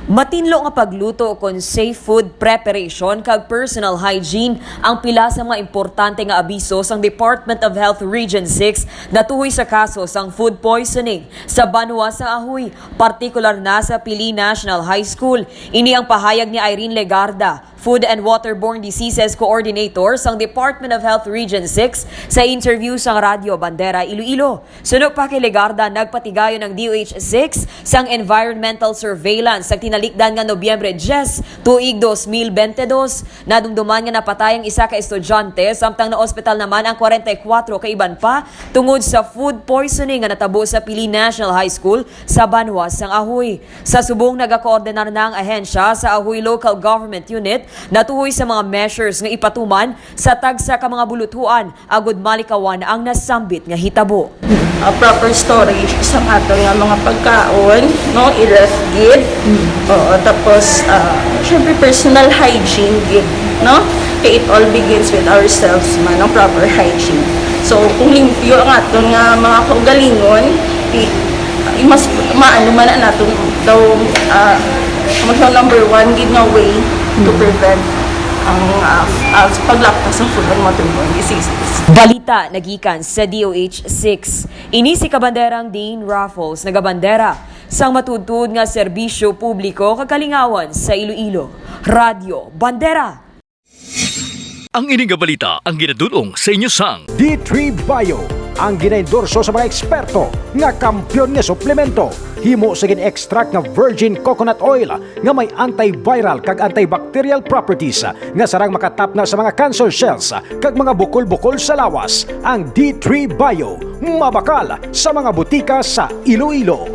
Matinlo nga pagluto kon safe food preparation kag personal hygiene ang pila sa mga importante nga abiso sang Department of Health Region 6 natuhoy sa kaso sang food poisoning sa Banwa sa Ahoy, partikular na sa Pili National High School. Ini ang pahayag ni Irene Legarda, Food and Waterborne Diseases Coordinator sang Department of Health Region 6 sa interview sang Radyo Bandera Iloilo. Sunog pa kay Legarda, nagpatigayon ng DOH-6 sang environmental surveillance sa tinalikdan nga Nobyembre 10, tuig 2022. Nadumduman nga napatay ang isa ka estudyante, samtang na ospital naman ang 44 ka iban pa tungod sa food poisoning nga natabo sa Pili National High School sa Banwa sang Ahoy. Sa subong nagakoordinar na ang ahensya sa Ahoy Local Government Unit natuhoy sa mga measures nga ipatuman sa tagsa ka mga bulutuan agud malikawan ang nasambit nga hitabo. Proper storage sa ato nga mga pagkaon, no, i-ref gid. Oo, tapos syempre personal hygiene gid, no? Kaya it all begins with ourselves man, no, proper hygiene. So kung limpyo ang aton nga mga kaugalingon, mas maano man na naton daw number one gid nga way to prevent ang paglaptas ng food and waterborne diseases. Balita nagikan sa DOH-6. Ini si kabanderang Dean Raffles nagabandera sang matudtud nga serbisyo publiko kakalingawan sa Iloilo. Radyo Bandera. Ang ining nga balita ang ginadulong sa inyo sang D3 Bio, ang ginaendorso sa mga eksperto nga kampyon nga suplemento. Himo sa gin-extract nga virgin coconut oil nga may antiviral kag antibacterial properties nga sarang makatap na sa mga cancer cells kag mga bukol-bukol sa lawas. Ang D3 Bio, mabakal sa mga butika sa Iloilo.